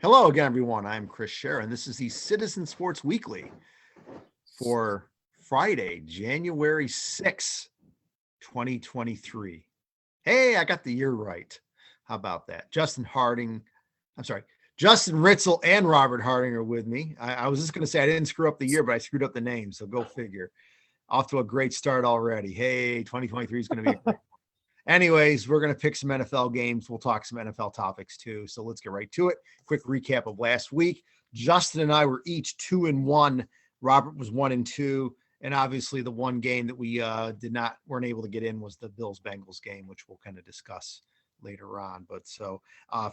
Hello again, everyone. I'm Chris Scherer, and this is the Citizen Sports Weekly for Friday, January 6th, 2023. Hey, I got the year right. How about that? Justin Ritzel and Robert Harding are with me. I was just going to say I didn't screw up the year, but I screwed up the name, so go figure. Off to a great start already. Hey, 2023 is going to be a great. Anyways, we're going to pick some NFL games. We'll talk some NFL topics too. So let's get right to it. Quick recap of last week. Justin and I were each 2-1. Robert was 1-2. And obviously the one game that we weren't able to get in was the Bills-Bengals game, which we'll kind of discuss later on. But so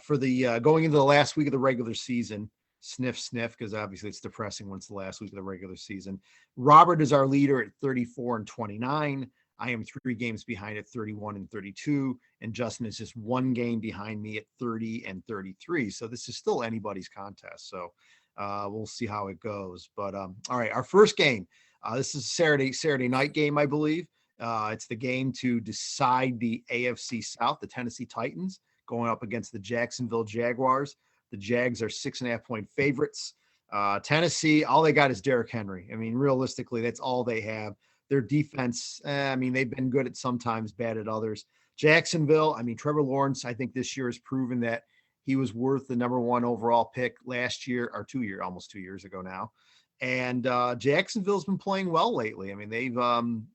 for the going into the last week of the regular season, sniff, because obviously it's depressing when it's the last week of the regular season. Robert is our leader at 34-29. I am 3 games behind at 31-32, and Justin is just 1 game behind me at 30-33. So this is still anybody's contest. So we'll see how it goes. But all right, our first game. This is Saturday night game, I believe. It's the game to decide the AFC South. The Tennessee Titans going up against the Jacksonville Jaguars. The Jags are 6.5-point favorites. Tennessee, all they got is Derrick Henry. I mean, realistically, that's all they have. Their defense, they've been good at sometimes, bad at others. Jacksonville, Trevor Lawrence, I think this year has proven that he was worth the number 1 overall pick last year, or almost 2 years ago now. And Jacksonville's been playing well lately. They've, and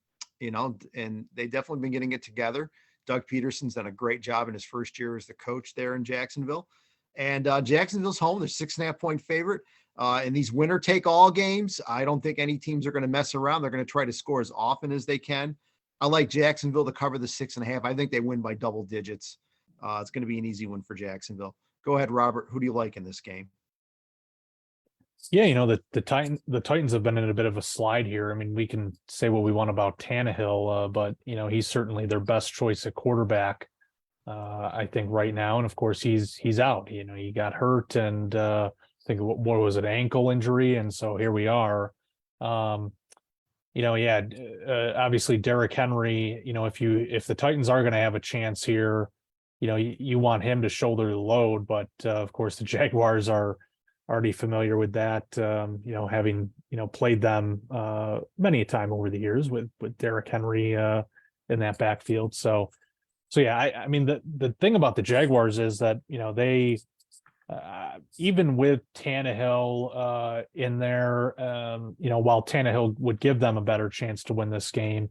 they've definitely been getting it together. Doug Peterson's done a great job in his first year as the coach there in Jacksonville. And Jacksonville's home. They're 6.5-point favorite. In these winner-take-all games, I don't think any teams are going to mess around. They're going to try to score as often as they can. I like Jacksonville to cover the 6.5. I think they win by double digits. It's going to be an easy win for Jacksonville. Go ahead, Robert. Who do you like in this game? Yeah, the Titans have been in a bit of a slide here. We can say what we want about Tannehill, but he's certainly their best choice at quarterback. I think right now, and of course he's out. He got hurt and. I think what was it, ankle injury, and so here we are. Obviously Derrick Henry. If the Titans are going to have a chance here, you want him to shoulder the load. But of course the Jaguars are already familiar with that. Having played them many a time over the years with Derrick Henry in that backfield. So yeah, the thing about the Jaguars is that they. Even with Tannehill in there, while Tannehill would give them a better chance to win this game,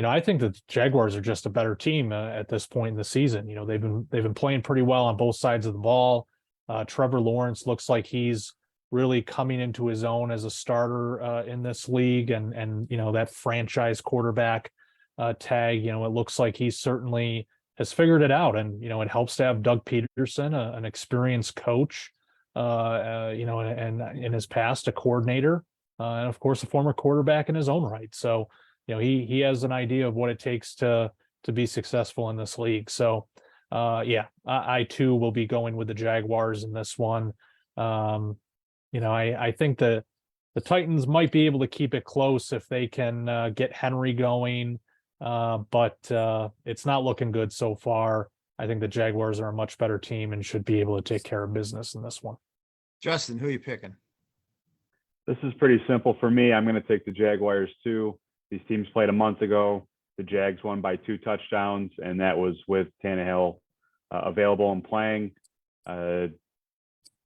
I think that the Jaguars are just a better team at this point in the season. They've been playing pretty well on both sides of the ball. Trevor Lawrence looks like he's really coming into his own as a starter in this league, and that franchise quarterback tag. It looks like he certainly has figured it out, and it helps to have Doug Peterson, an experienced coach, and in his past a coordinator, and of course a former quarterback in his own right. So he has an idea of what it takes to be successful in this league. So I too will be going with the Jaguars in this one. I think the Titans might be able to keep it close if they can get Henry going. But it's not looking good so far. I think the Jaguars are a much better team and should be able to take care of business in this one. Justin, who are you picking? This is pretty simple for me. I'm going to take the Jaguars too. These teams played a month ago. The Jags won by 2 touchdowns, and that was with Tannehill available and playing. I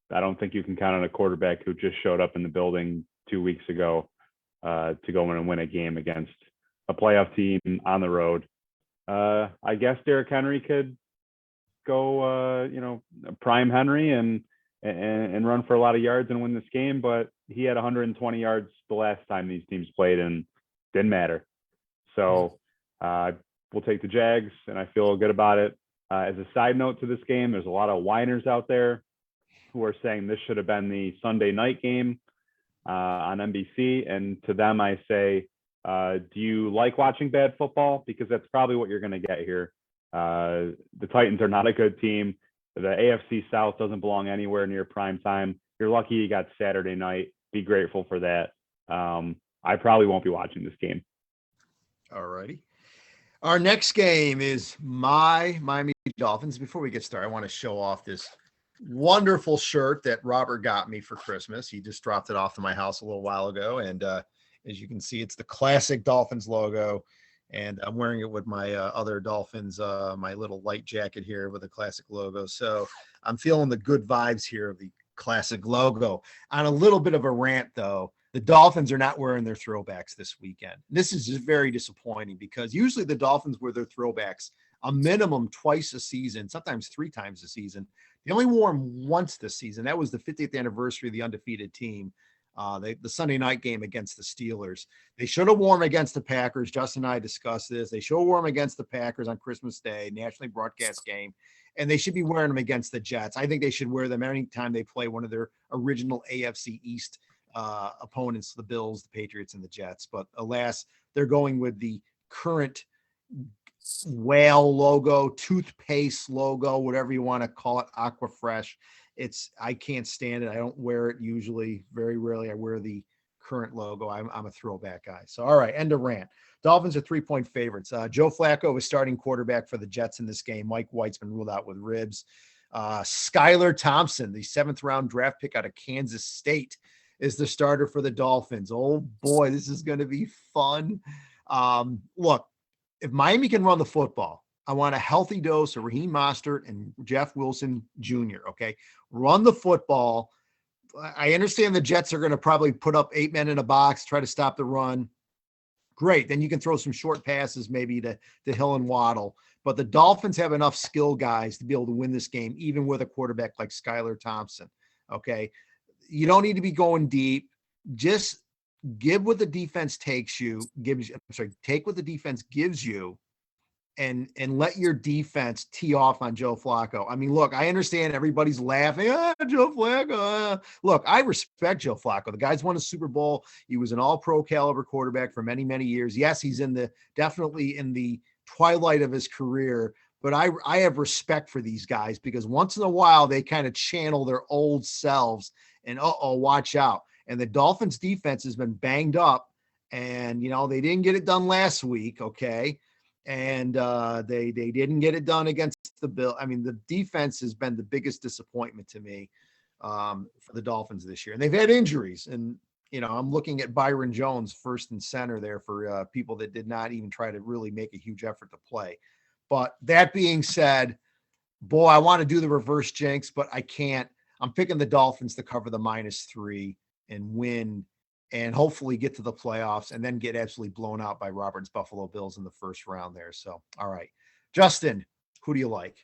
don't think you can count on a quarterback who just showed up in the building 2 weeks ago to go in and win a game against a playoff team on the road. I guess Derrick Henry could go, prime Henry and run for a lot of yards and win this game, but he had 120 yards the last time these teams played and didn't matter. So we'll take the Jags, and I feel good about it. As a side note to this game, there's a lot of whiners out there who are saying this should have been the Sunday night game on NBC. And to them, I say, do you like watching bad football? Because that's probably what you're going to get here. The Titans are not a good team. The AFC South doesn't belong anywhere near prime time. You're lucky you got Saturday night. Be grateful for that. I probably won't be watching this game. All righty. Our next game is my Miami Dolphins. Before we get started, I want to show off this wonderful shirt that Robert got me for Christmas. He just dropped it off to my house a little while ago. And as you can see, it's the classic Dolphins logo. And I'm wearing it with my other Dolphins, my little light jacket here with a classic logo. So I'm feeling the good vibes here of the classic logo. On a little bit of a rant, though, the Dolphins are not wearing their throwbacks this weekend. This is just very disappointing because usually the Dolphins wear their throwbacks a minimum twice a season, sometimes 3 times a season. They only wore them once this season. That was the 50th anniversary of the undefeated team, the Sunday night game against the Steelers. They should have worn them against the Packers. Justin and I discussed this. They should have worn them against the Packers on Christmas Day, nationally broadcast game, and they should be wearing them against the Jets. I think they should wear them anytime they play one of their original AFC East opponents, the Bills, the Patriots, and the Jets. But alas, they're going with the current whale logo, toothpaste logo, whatever you want to call it, Aquafresh. I can't stand it. I don't wear it usually. Very rarely I wear the current logo. I'm a throwback guy. So, all right, end of rant. Dolphins are 3-point favorites. Joe Flacco is starting quarterback for the Jets in this game. Mike White's been ruled out with ribs. Skylar Thompson, the 7th round draft pick out of Kansas State, is the starter for the Dolphins. Oh boy, this is going to be fun. Look, if Miami can run the football, I want a healthy dose of Raheem Mostert and Jeff Wilson Jr., okay? Run the football. I understand the Jets are going to probably put up 8 men in a box, try to stop the run. Great. Then you can throw some short passes maybe to Hill and Waddle. But the Dolphins have enough skill guys to be able to win this game, even with a quarterback like Skylar Thompson, okay? You don't need to be going deep. Just give what the defense take what the defense gives you and let your defense tee off on Joe Flacco. I mean, look, I understand everybody's laughing. Joe Flacco. Look, I respect Joe Flacco. The guy's won a Super Bowl. He was an all-pro caliber quarterback for many, many years. Yes, he's definitely in the twilight of his career, but I have respect for these guys because once in a while they kind of channel their old selves and watch out. And the Dolphins defense has been banged up and, they didn't get it done last week. Okay. And they didn't get it done against the Bills. I mean, the defense has been the biggest disappointment to me for the Dolphins this year. And they've had injuries. And, I'm looking at Byron Jones first and center there for people that did not even try to really make a huge effort to play. But that being said, boy, I want to do the reverse jinx, but I can't. I'm picking the Dolphins to cover the -3 and win and hopefully get to the playoffs and then get absolutely blown out by Robert's Buffalo Bills in the first round there. So, all right. Justin, who do you like?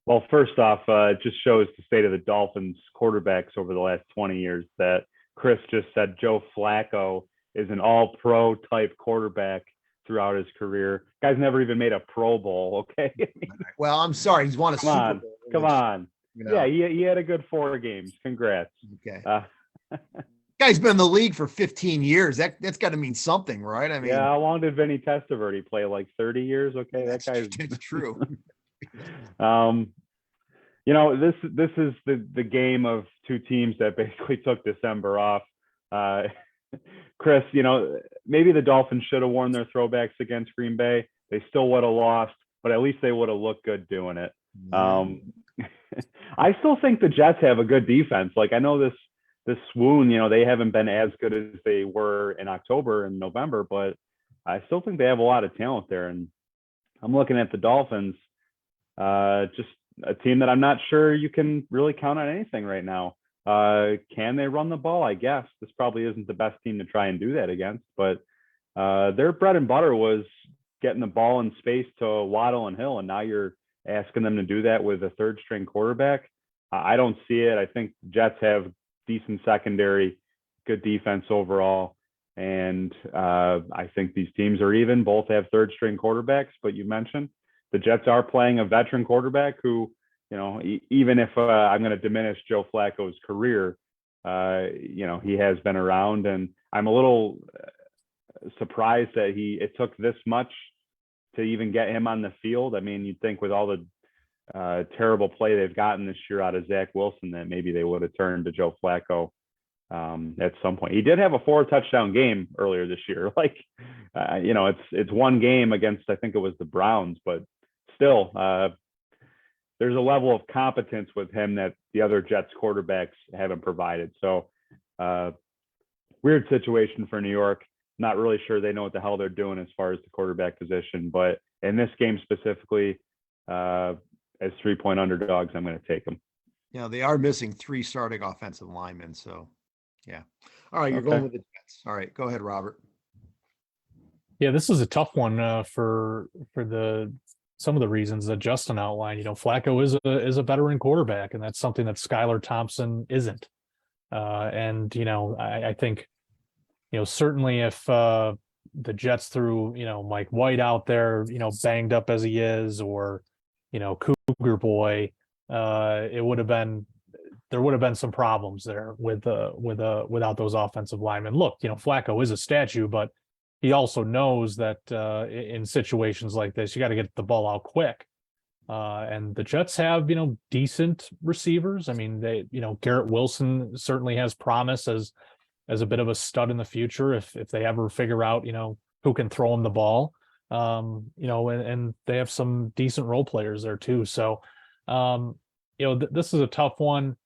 Well, first off, it just shows the state of the Dolphins quarterbacks over the last 20 years that Chris just said Joe Flacco is an all-pro type quarterback throughout his career. Guy's never even made a Pro Bowl, okay? Well, I'm sorry. He's won a Super Bowl. Come on. Yeah, he had a good 4 games. Congrats. Okay. Guy's been in the league for 15 years. That's got to mean something, right? I mean, yeah. How long did Vinny Testaverde play? Like 30 years? Okay, that guy's. It's true. This is the game of 2 teams that basically took December off. Chris, maybe the Dolphins should have worn their throwbacks against Green Bay. They still would have lost, but at least they would have looked good doing it. I still think the Jets have a good defense. Like, I know this swoon, they haven't been as good as they were in October and November, but I still think they have a lot of talent there. And I'm looking at the Dolphins, just a team that I'm not sure you can really count on anything right now. Can they run the ball? I guess this probably isn't the best team to try and do that against, but their bread and butter was getting the ball in space to Waddle and Hill. And now you're asking them to do that with a 3rd string quarterback. I don't see it. I think the Jets have decent secondary, good defense overall. And I think these teams are even. Both have 3rd string quarterbacks, but you mentioned the Jets are playing a veteran quarterback who, even if I'm going to diminish Joe Flacco's career, he has been around. And I'm a little surprised that it took this much to even get him on the field. I mean, you'd think with all the terrible play they've gotten this year out of Zach Wilson that maybe they would have turned to Joe Flacco at some point. He did have a 4-touchdown game earlier this year. Like, it's one game against, I think it was the Browns, but still, there's a level of competence with him that the other Jets quarterbacks haven't provided. So weird situation for New York. Not really sure they know what the hell they're doing as far as the quarterback position, but in this game specifically, as 3-point underdogs, I'm going to take them. Yeah, they are missing 3 starting offensive linemen. So, yeah. All right, you're Okay. going with the Jets. All right, go ahead, Robert. Yeah, this is a tough one for some of the reasons that Justin outlined. You know, Flacco is a veteran quarterback, and that's something that Skylar Thompson isn't. And you know, I think, you know, certainly if the Jets threw, you know, Mike White out there, you know, banged up as he is, or, you know, Cougar Boy, it would have been, there would have been some problems there without those offensive linemen. Look, you know, Flacco is a statue, but he also knows that in situations like this, you got to get the ball out quick. And the Jets have, you know, decent receivers. I mean, you know, Garrett Wilson certainly has promise as a bit of a stud in the future if they ever figure out, you know, who can throw him the ball. You know, and they have some decent role players there too. So, you know, this is a tough one.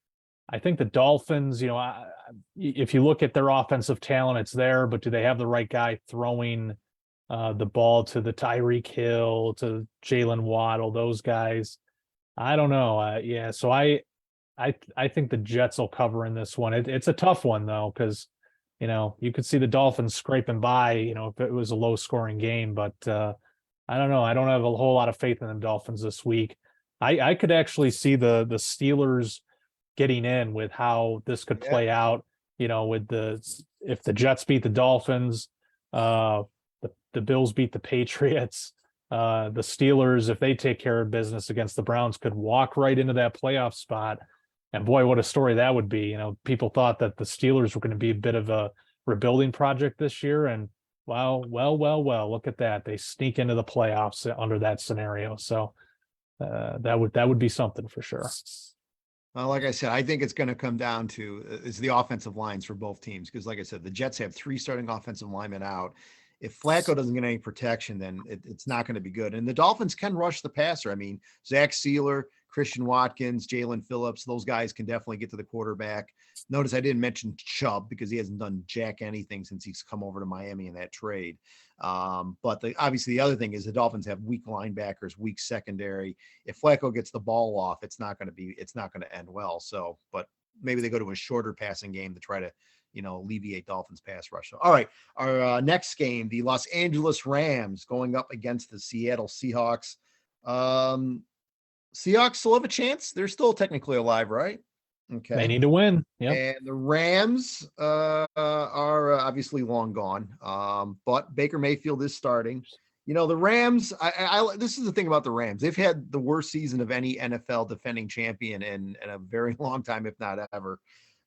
I think the Dolphins, you know, if you look at their offensive talent, it's there, but do they have the right guy throwing the ball to the Tyreek Hill, to Jalen Waddle, those guys? I don't know. Yeah, so I think the Jets will cover in this one. It's a tough one though, because, you know, you could see the Dolphins scraping by, you know, if it was a low scoring game, but I don't know. I don't have a whole lot of faith in the Dolphins this week. I could actually see the Steelers getting in with how this could play out, you know, with if the Jets beat the Dolphins, the Bills beat the Patriots, the Steelers, if they take care of business against the Browns, could walk right into that playoff spot. And boy, what a story that would be. You know, people thought that the Steelers were going to be a bit of a rebuilding project this year. And well, look at that. They sneak into the playoffs under that scenario. So that would be something for sure. Like I said, I think it's going to come down to is the offensive lines for both teams. Because like I said, the Jets have 3 starting offensive linemen out. If Flacco doesn't get any protection, then it's not going to be good. And the Dolphins can rush the passer. I mean, Zach Sealer, Christian Watkins, Jalen Phillips, those guys can definitely get to the quarterback. Notice I didn't mention Chubb because he hasn't done jack anything since he's come over to Miami in that trade. But obviously the other thing is the Dolphins have weak linebackers, weak secondary. If Flacco gets the ball off, it's not going to end well. So, but maybe they go to a shorter passing game to try to, you know, alleviate Dolphins pass rush. So, all right. Our next game, the Los Angeles Rams going up against the Seattle Seahawks. Seahawks still have a chance. They're still technically alive, right? Okay. They need to win. Yeah. And the Rams are obviously long gone. But Baker Mayfield is starting. You know, the Rams, this is the thing about the Rams. They've had the worst season of any NFL defending champion in a very long time, if not ever.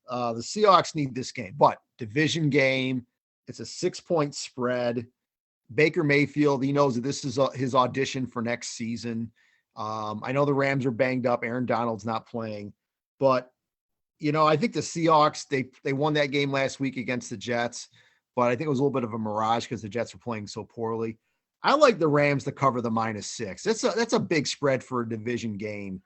The Seahawks need this game, but division game. It's a 6-point spread. Baker Mayfield, he knows that this is his audition for next season. I know the Rams are banged up. Aaron Donald's not playing, but you know, I think the Seahawks, they won that game last week against the Jets, but I think it was a little bit of a mirage because the Jets were playing so poorly. I like the Rams to cover the -6. That's a big spread for a division game.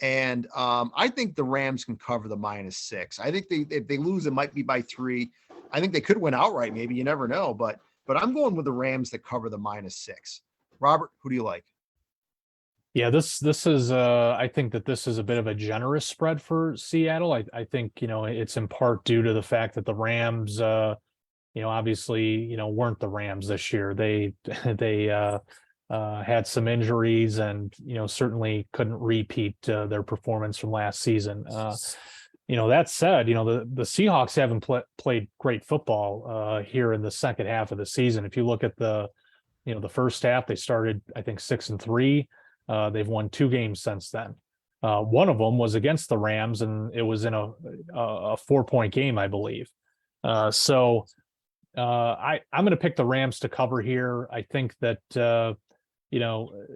And I think the Rams can cover the -6. I think if they lose, it might be by 3. I think they could win outright. Maybe, you never know, but I'm going with the Rams to cover the -6. Robert, who do you like? Yeah, this is I think that this is a bit of a generous spread for Seattle. I think, you know, it's in part due to the fact that the Rams you know, obviously, you know, weren't the Rams this year. They had some injuries and, you know, certainly couldn't repeat their performance from last season. You know, that said, you know, the Seahawks haven't played great football here in the second half of the season. If you look at the first half, they started, I think, 6-3. They've won 2 games since then. One of them was against the Rams, and it was in a 4-point game, I believe. So I'm going to pick the Rams to cover here. I think that, you know,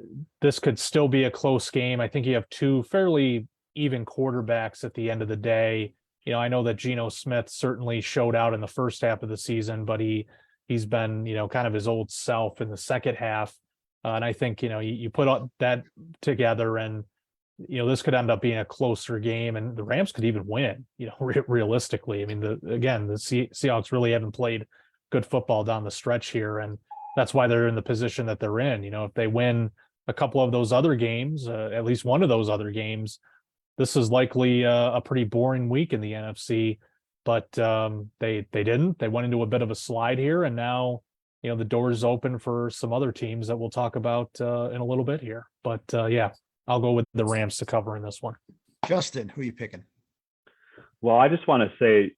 this could still be a close game. I think you have 2 fairly even quarterbacks at the end of the day. You know, I know that Geno Smith certainly showed out in the first half of the season, but he's been, you know, kind of his old self in the second half. And I think, you know, you put that together and, this could end up being a closer game, and the Rams could even win, realistically. I mean, the Seahawks really haven't played good football down the stretch here, and that's why they're in the position that they're in. If they win a couple of those other games, at least one of those other games, this is likely a pretty boring week in the NFC. But they didn't. They went into a bit of a slide here, and now the door's open for some other teams that we'll talk about in a little bit here. But yeah, I'll go with the Rams to cover in this one. Justin, who are you picking? Well, I just want to say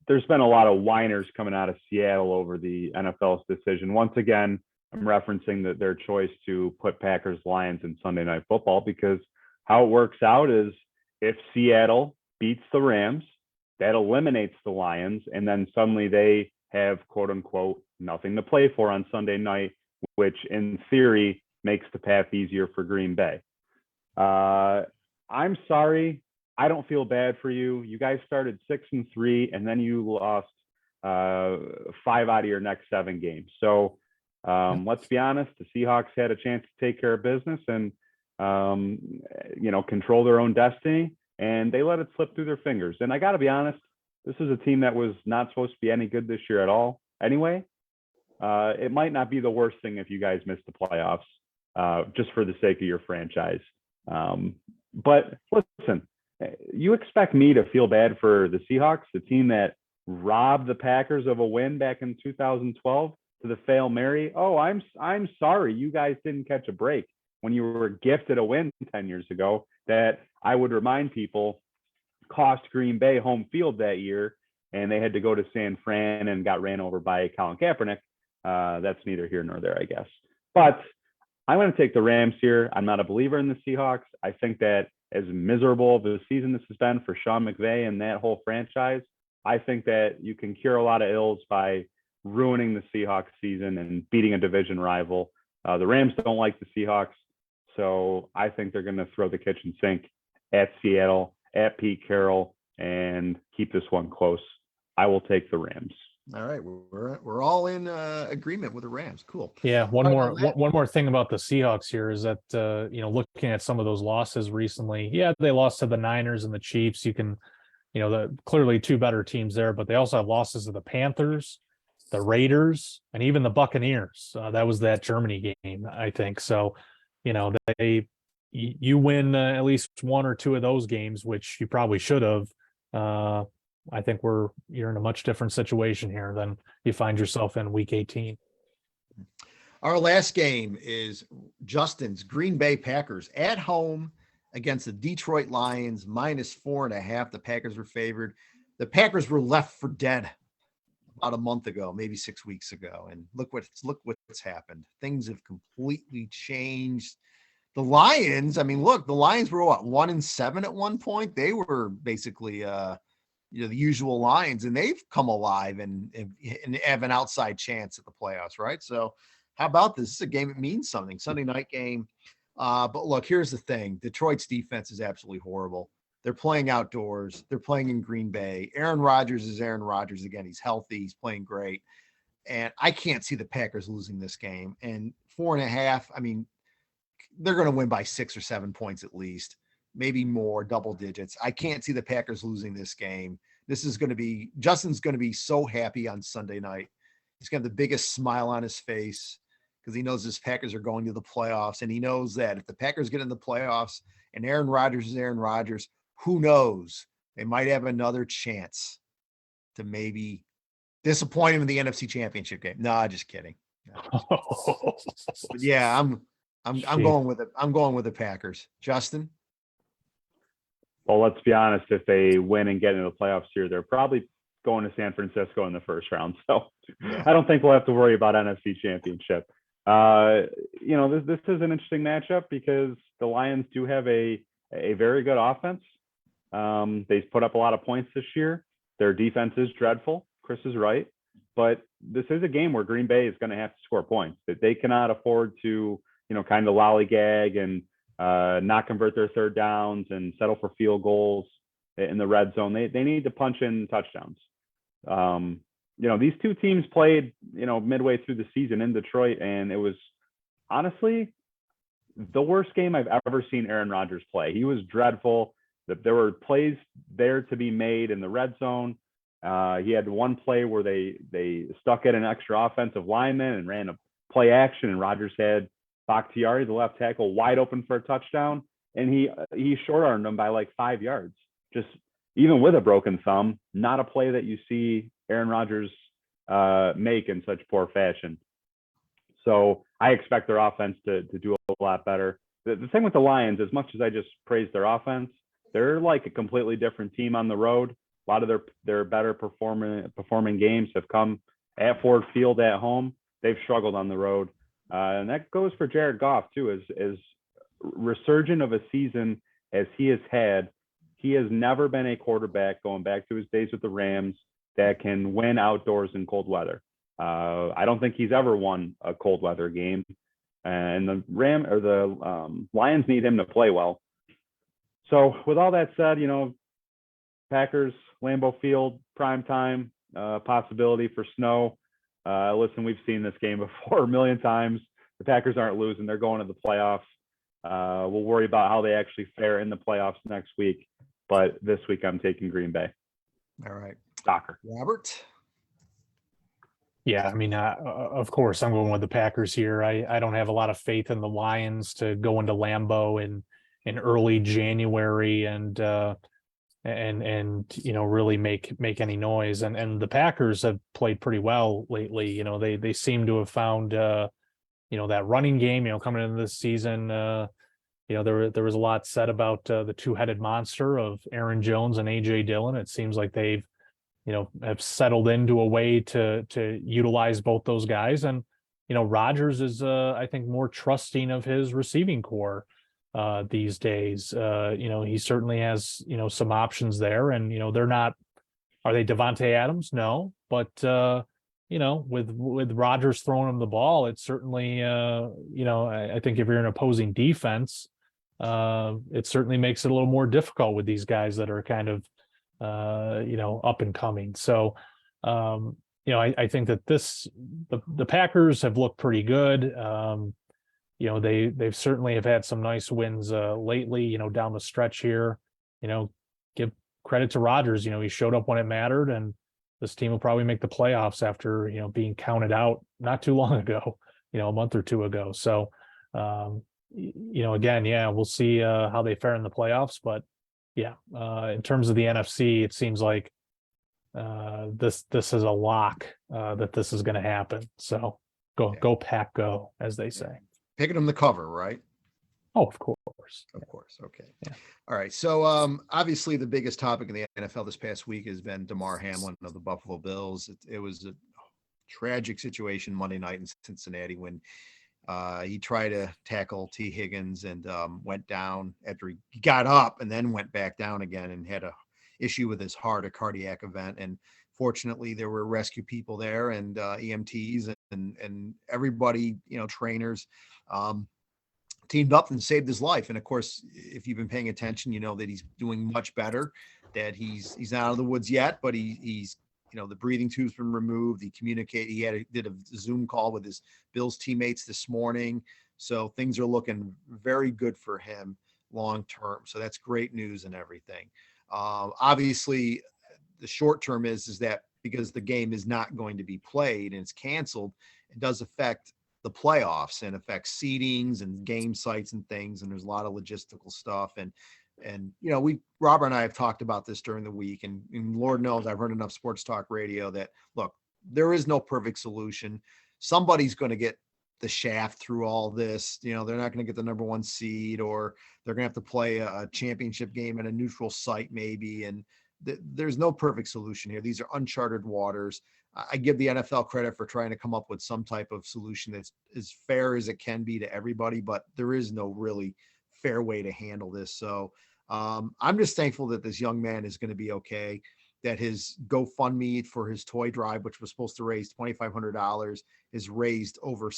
there's been a lot of whiners coming out of Seattle over the NFL's decision. Once again, I'm referencing their choice to put Packers Lions in Sunday Night Football, because how it works out is if Seattle beats the Rams, that eliminates the Lions, and then suddenly they have, quote unquote, nothing to play for on Sunday night, which in theory makes the path easier for Green Bay. I'm sorry. I don't feel bad for you. You guys started 6-3, and then you lost 5 out of your next 7 games. So let's be honest, the Seahawks had a chance to take care of business and, control their own destiny, and they let it slip through their fingers. And I got to be honest, this is a team that was not supposed to be any good this year at all. Anyway, it might not be the worst thing if you guys miss the playoffs, just for the sake of your franchise. But listen, you expect me to feel bad for the Seahawks, the team that robbed the Packers of a win back in 2012 to the Hail Mary? Oh, I'm sorry you guys didn't catch a break when you were gifted a win 10 years ago that I would remind people cost Green Bay home field that year, and they had to go to San Fran and got ran over by Colin Kaepernick. That's neither here nor there, I guess. But I'm going to take the Rams here. I'm not a believer in the Seahawks. I think that as miserable of a season this has been for Sean McVay and that whole franchise, I think that you can cure a lot of ills by ruining the Seahawks season and beating a division rival. The Rams don't like the Seahawks, so I think they're going to throw the kitchen sink at Seattle, at Pete Carroll, and keep this one close. I will take the Rams. All right, we're all in agreement with the Rams. Cool. Yeah, one more thing about the Seahawks here is that looking at some of those losses recently, yeah, they lost to the Niners and the Chiefs. You can, clearly 2 better teams there, but they also have losses to the Panthers, the Raiders, and even the Buccaneers. That was that Germany game, I think. So, you win at least 1 or 2 of those games, which you probably should have. I think you're in a much different situation here than you find yourself in week 18. Our last game is Justin's Green Bay Packers at home against the Detroit Lions, -4.5. The Packers were favored. The Packers were left for dead about a month ago, maybe 6 weeks ago. And look what's happened. Things have completely changed. The Lions, the Lions were 1-7 at one point. They were basically the usual Lions, and they've come alive and have an outside chance at the playoffs, right? So how about this? This is a game that means something. Sunday night game. But look, here's the thing. Detroit's defense is absolutely horrible. They're playing outdoors. They're playing in Green Bay. Aaron Rodgers is Aaron Rodgers again. He's healthy. He's playing great. And I can't see the Packers losing this game. And 4.5, they're going to win by 6 or 7 points at least, maybe more, double digits. I can't see the Packers losing this game. Justin's going to be so happy on Sunday night. He's going to have the biggest smile on his face because he knows his Packers are going to the playoffs. And he knows that if the Packers get in the playoffs and Aaron Rodgers is Aaron Rodgers, who knows? They might have another chance to maybe disappoint him in the NFC Championship game. No, just kidding. No. But yeah, I'm going with it. I'm going with the Packers. Justin? Well, let's be honest. If they win and get into the playoffs here, they're probably going to San Francisco in the first round. So yeah. I don't think we'll have to worry about NFC Championship. This is an interesting matchup because the Lions do have a very good offense. They've put up a lot of points this year. Their defense is dreadful. Chris is right. But this is a game where Green Bay is going to have to score points. That they cannot afford to, kind of lollygag and not convert their third downs and settle for field goals in the red zone. They need to punch in touchdowns. These two teams played, midway through the season in Detroit, and it was honestly the worst game I've ever seen Aaron Rodgers play. He was dreadful. There were plays there to be made in the red zone. He had one play where they stuck at an extra offensive lineman and ran a play action, and Rodgers had Bakhtiari, the left tackle, wide open for a touchdown, and he short-armed him by like 5 yards. Just even with a broken thumb, not a play that you see Aaron Rodgers make in such poor fashion. So I expect their offense to do a lot better. The thing with the Lions, as much as I just praised their offense, they're like a completely different team on the road. A lot of their better performing games have come at Ford Field at home. They've struggled on the road. And that goes for Jared Goff too, as resurgent of a season as he has had. He has never been a quarterback, going back to his days with the Rams, that can win outdoors in cold weather. I don't think he's ever won a cold weather game, and the Lions need him to play well. So with all that said, Packers, Lambeau Field, prime time, possibility for snow. Listen, we've seen this game before a million times. The Packers aren't losing. They're going to the playoffs. We'll worry about how they actually fare in the playoffs next week. But this week I'm taking Green Bay. All right. Soccer. Robert? Yeah, I mean, of course, I'm going with the Packers here. I don't have a lot of faith in the Lions to go into Lambeau in early January and really make any noise. And the Packers have played pretty well lately. They seem to have found that running game. Coming into this season, there was a lot said about the two-headed monster of Aaron Jones and AJ Dillon. It seems like they've have settled into a way to utilize both those guys. And, Rodgers is, I think, more trusting of his receiving core these days. He certainly has, some options there, and, are they Devontae Adams? No, but, with Rodgers throwing him the ball, it's certainly, I think if you're an opposing defense, it certainly makes it a little more difficult with these guys that are kind of, up and coming. So, I think that the Packers have looked pretty good. They've certainly have had some nice wins lately, down the stretch here. Give credit to Rodgers. He showed up when it mattered, and this team will probably make the playoffs after, being counted out not too long ago, a month or two ago. So, again, yeah, we'll see how they fare in the playoffs, but yeah, in terms of the NFC, it seems like this is a lock that this is going to happen. So go Pack, go, as they say. Picking them to cover, right? Oh, of course. Of course. Okay. Yeah. All right. So obviously the biggest topic in the NFL this past week has been Damar Hamlin of the Buffalo Bills. It was a tragic situation Monday night in Cincinnati when he tried to tackle T. Higgins and went down after he got up and then went back down again and had a issue with his heart, a cardiac event. And fortunately, there were rescue people there and EMTs and everybody, trainers teamed up and saved his life. And of course, if you've been paying attention, you know that he's doing much better, that he's not out of the woods yet, but he's the breathing tube's been removed. He did a Zoom call with his Bills teammates this morning. So things are looking very good for him long term. So that's great news and everything. Obviously, the short term is that because the game is not going to be played and it's canceled, it does affect the playoffs and affects seedings and game sites and things. And there's a lot of logistical stuff. And Robert and I have talked about this during the week, and Lord knows I've heard enough sports talk radio that, look, there is no perfect solution. Somebody's going to get the shaft through all this. They're not going to get the number one seed, or they're going to have to play a championship game at a neutral site maybe. And there's no perfect solution here. These are uncharted waters. I give the NFL credit for trying to come up with some type of solution that's as fair as it can be to everybody, but there is no really fair way to handle this. So I'm just thankful that this young man is going to be okay, that his GoFundMe for his toy drive, which was supposed to raise $2,500, is raised over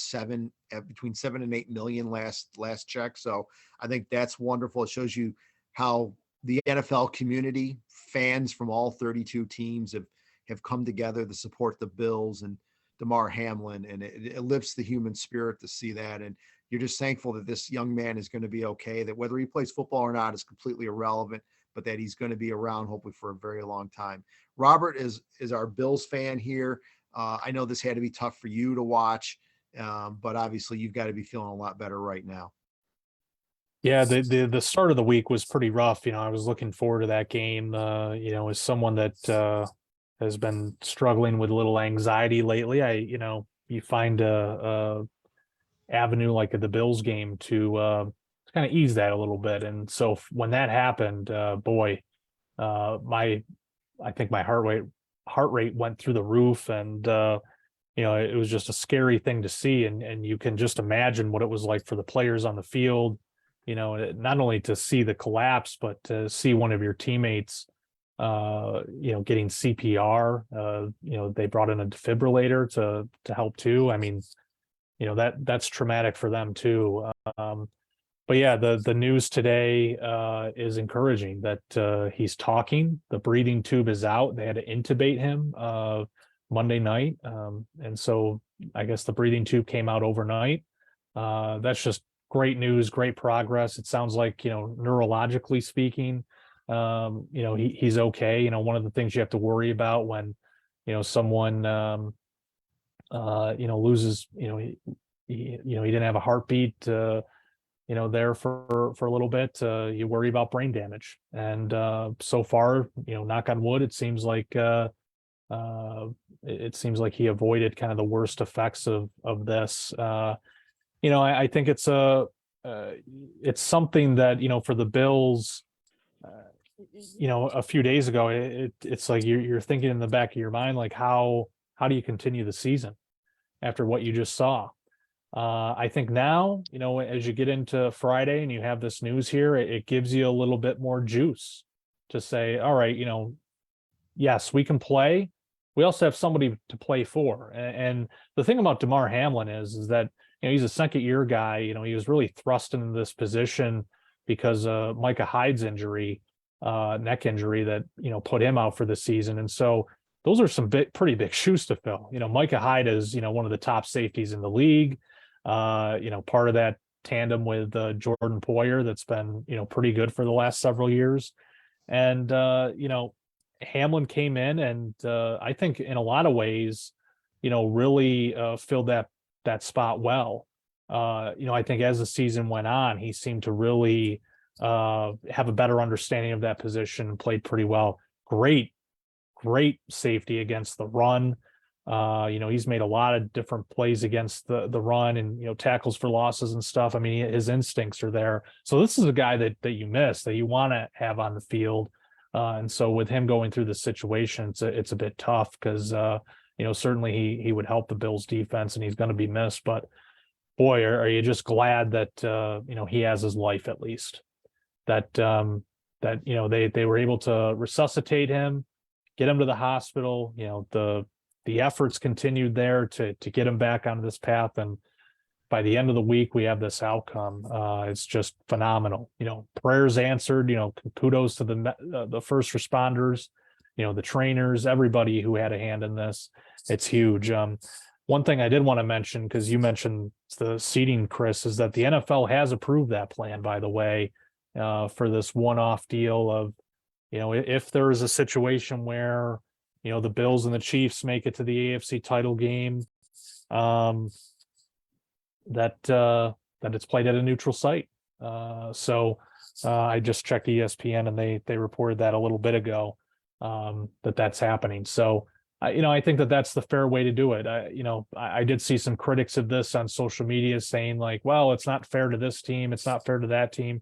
between 7 and 8 million last check. So I think that's wonderful. It shows you how the NFL community, fans from all 32 teams have come together to support the Bills and Damar Hamlin, and it lifts the human spirit to see that. And you're just thankful that this young man is going to be okay, that whether he plays football or not is completely irrelevant, but that he's going to be around hopefully for a very long time. Robert is our Bills fan here. I know this had to be tough for you to watch, but obviously you've got to be feeling a lot better right now. Yeah, the start of the week was pretty rough. I was looking forward to that game. As someone that has been struggling with a little anxiety lately, you find a avenue like the Bills game to kind of ease that a little bit. And so when that happened, I think my heart rate went through the roof, and it was just a scary thing to see. And you can just imagine what it was like for the players on the field. Not only to see the collapse, but to see one of your teammates, getting CPR. They brought in a defibrillator to help too. I mean, that's traumatic for them too. But yeah, the news today is encouraging that he's talking. The breathing tube is out. They had to intubate him Monday night, and so I guess the breathing tube came out overnight. That's just great news, great progress. It sounds like, neurologically speaking, he's okay. One of the things you have to worry about when, someone, loses, he didn't have a heartbeat, there for a little bit, you worry about brain damage. And so far, knock on wood, it seems like he avoided kind of the worst effects of this. I think it's something that, for the Bills, a few days ago, it's like you're thinking in the back of your mind, like, how do you continue the season after what you just saw? I think now, as you get into Friday and you have this news here, it gives you a little bit more juice to say, all right, yes, we can play. We also have somebody to play for. And the thing about Damar Hamlin is that, he's a second-year guy. He was really thrust into this position because Micah Hyde's injury, neck injury that, put him out for the season. And so those are some pretty big shoes to fill. Micah Hyde is, one of the top safeties in the league. Part of that tandem with Jordan Poyer that's been, pretty good for the last several years. And, Hamlin came in and I think in a lot of ways, really filled that spot well. I think as the season went on, he seemed to really have a better understanding of that position and played pretty well. Great safety against the run. He's made a lot of different plays against the run and, tackles for losses and stuff. I mean, his instincts are there. So this is a guy that you miss, that you want to have on the field. And so with him going through the situation, it's a bit tough because, certainly he would help the Bills defense and he's going to be missed. But boy, are you just glad that, he has his life at least. That they were able to resuscitate him, get him to the hospital. The efforts continued there to get him back onto this path. And by the end of the week, we have this outcome. It's just phenomenal. Prayers answered. Kudos to the first responders, the trainers, everybody who had a hand in this. It's huge. One thing I did want to mention, because you mentioned the seating, Chris, is that the NFL has approved that plan, by the way, for this one-off deal of, if there is a situation where, the Bills and the Chiefs make it to the AFC title game, that it's played at a neutral site. So I just checked ESPN and they reported that a little bit ago, that's happening. So I think that's the fair way to do it. I did see some critics of this on social media saying like, well, it's not fair to this team, it's not fair to that team.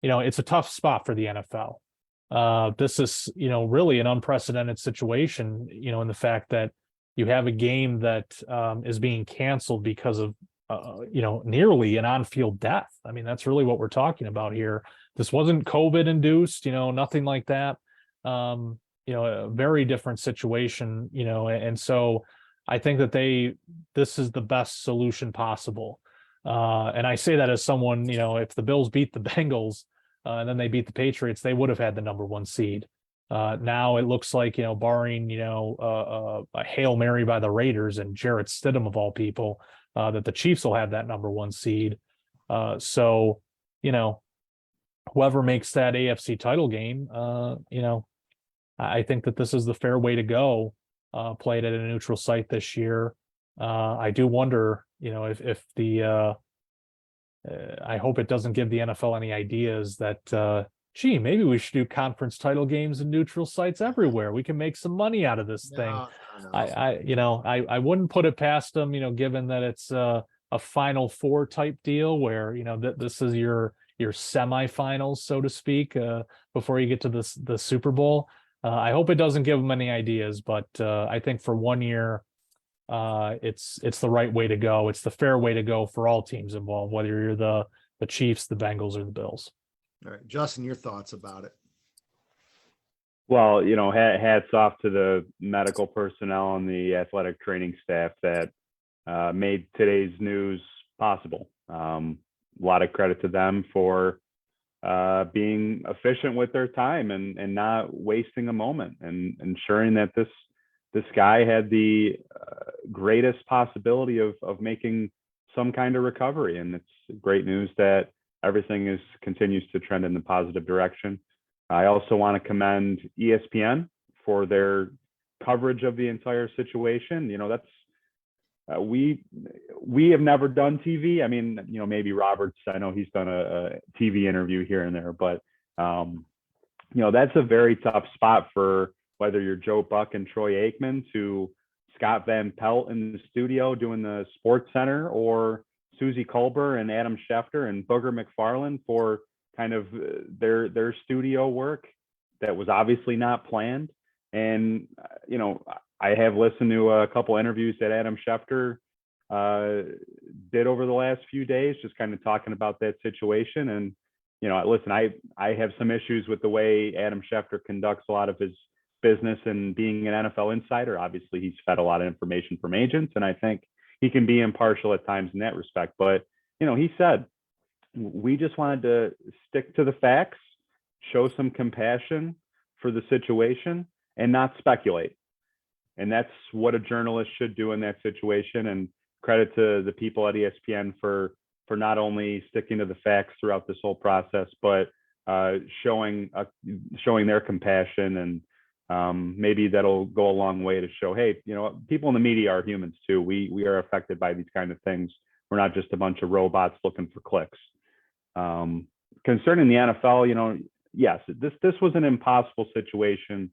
It's a tough spot for the NFL. This is, really an unprecedented situation, in the fact that you have a game that is being canceled because of, nearly an on-field death. I mean, that's really what we're talking about here. This wasn't COVID induced, nothing like that. A very different situation, and so I think that this is the best solution possible. And I say that as someone, if the Bills beat the Bengals, and then they beat the Patriots, they would have had the number 1 seed. Now it looks like, barring, a Hail Mary by the Raiders and Jarrett Stidham of all people, that the Chiefs will have that number one seed. So, whoever makes that AFC title game, I think that this is the fair way to go, play it at a neutral site this year. I do wonder, if the, I hope it doesn't give the NFL any ideas that, gee, maybe we should do conference title games and neutral sites everywhere. We can make some money out of this thing. No. I wouldn't put it past them, given that it's a Final Four type deal where, this is your semifinals, so to speak, before you get to the Super Bowl. I hope it doesn't give them any ideas, but I think for 1 year, it's the right way to go. It's the fair way to go for all teams involved, whether you're the Chiefs, the Bengals, or the Bills. All right, Justin, your thoughts about it? Well, hats off to the medical personnel and the athletic training staff that made today's news possible. A lot of credit to them for being efficient with their time and not wasting a moment and ensuring that this guy had the greatest possibility of making some kind of recovery. And it's great news that everything continues to trend in the positive direction. I also want to commend ESPN for their coverage of the entire situation. That's we have never done TV. I mean, maybe Roberts, I know he's done a TV interview here and there, but that's a very tough spot for whether you're Joe Buck and Troy Aikman to Scott Van Pelt in the studio doing the Sports Center, or Susie Colbert and Adam Schefter and Booger McFarland for kind of their studio work that was obviously not planned. And, I have listened to a couple interviews that Adam Schefter did over the last few days, just kind of talking about that situation. And, listen, I have some issues with the way Adam Schefter conducts a lot of his business and being an NFL insider. Obviously, he's fed a lot of information from agents, and I think he can be impartial at times in that respect. But, he said, we just wanted to stick to the facts, show some compassion for the situation, and not speculate. And that's what a journalist should do in that situation. And credit to the people at ESPN for not only sticking to the facts throughout this whole process, but showing their compassion. And maybe that'll go a long way to show, hey, people in the media are humans too. We are affected by these kind of things. We're not just a bunch of robots looking for clicks. Concerning the NFL, yes, this was an impossible situation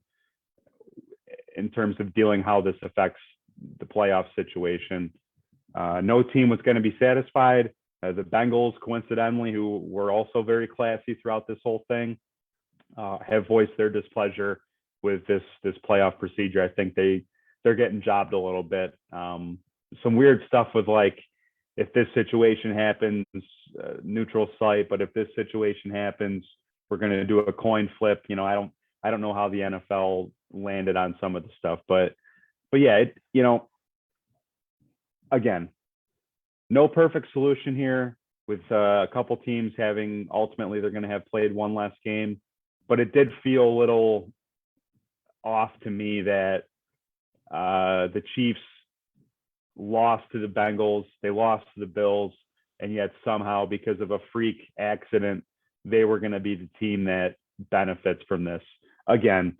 in terms of dealing how this affects the playoff situation. No team was going to be satisfied. The Bengals, coincidentally, who were also very classy throughout this whole thing, have voiced their displeasure with this playoff procedure. I think they're getting jobbed a little bit. Some weird stuff with, like, if this situation happens, neutral site, but if this situation happens, we're going to do a coin flip. I don't know how the NFL landed on some of the stuff, but yeah, again, no perfect solution here, with a couple teams having, ultimately they're going to have played one less game, but it did feel a little off to me that the Chiefs lost to the Bengals, they lost to the Bills, and yet somehow, because of a freak accident, they were going to be the team that benefits from this. Again,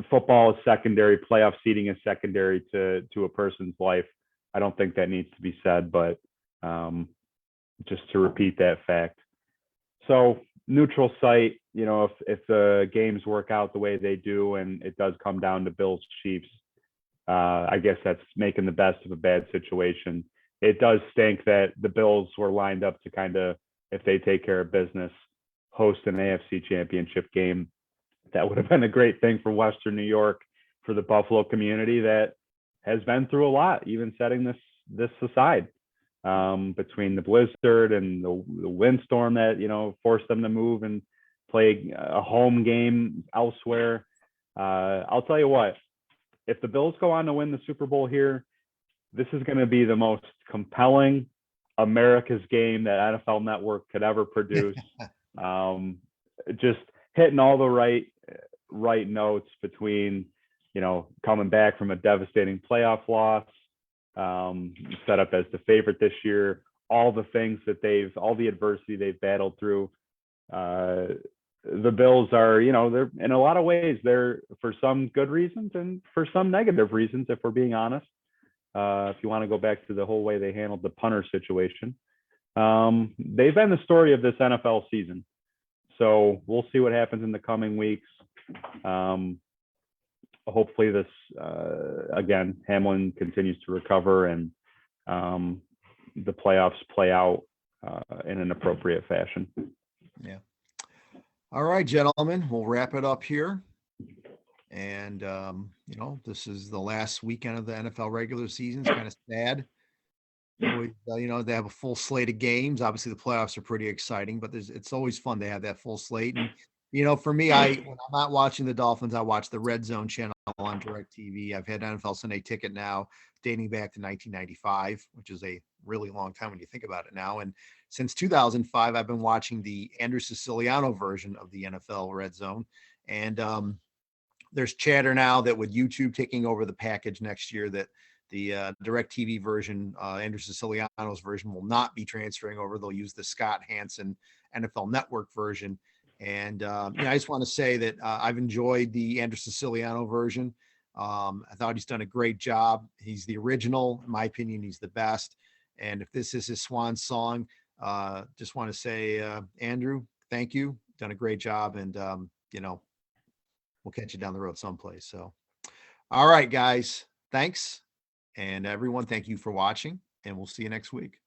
football is secondary, playoff seeding is secondary to a person's life. I don't think that needs to be said, but just to repeat that fact. So neutral site, if the games work out the way they do and it does come down to Bills Chiefs, I guess that's making the best of a bad situation. It does stink that the Bills were lined up to kind of, if they take care of business, host an AFC championship game. That would have been a great thing for Western New York, for the Buffalo community that has been through a lot, even setting this aside, between the blizzard and the windstorm that, forced them to move and play a home game elsewhere. I'll tell you what, if the Bills go on to win the Super Bowl here, this is going to be the most compelling America's game that NFL Network could ever produce. Just hitting all the right right notes between, coming back from a devastating playoff loss, set up as the favorite this year, all the things that all the adversity they've battled through. The Bills are, they're in a lot of ways, they're for some good reasons and for some negative reasons, if we're being honest. If you want to go back to the whole way they handled the punter situation, they've been the story of this NFL season. So we'll see what happens in the coming weeks. Hopefully this, again, Hamlin continues to recover and the playoffs play out in an appropriate fashion. Yeah. All right, gentlemen, we'll wrap it up here. And, this is the last weekend of the NFL regular season. It's kind of sad. Always, they have a full slate of games. Obviously, the playoffs are pretty exciting, but it's always fun to have that full slate. And, for me, when I'm not watching the Dolphins, I watch the Red Zone channel on DirecTV. I've had NFL Sunday Ticket now dating back to 1995, which is a really long time when you think about it now. And since 2005, I've been watching the Andrew Siciliano version of the NFL Red Zone. And there's chatter now that with YouTube taking over the package next year, that the DirecTV version, Andrew Siciliano's version, will not be transferring over. They'll use the Scott Hansen NFL Network version. And I just want to say that I've enjoyed the Andrew Siciliano version. I thought he's done a great job. He's the original. In my opinion, he's the best. And if this is his swan song, just want to say, Andrew, thank you. Done a great job. And, we'll catch you down the road someplace. So, all right, guys, thanks. And everyone, thank you for watching, and we'll see you next week.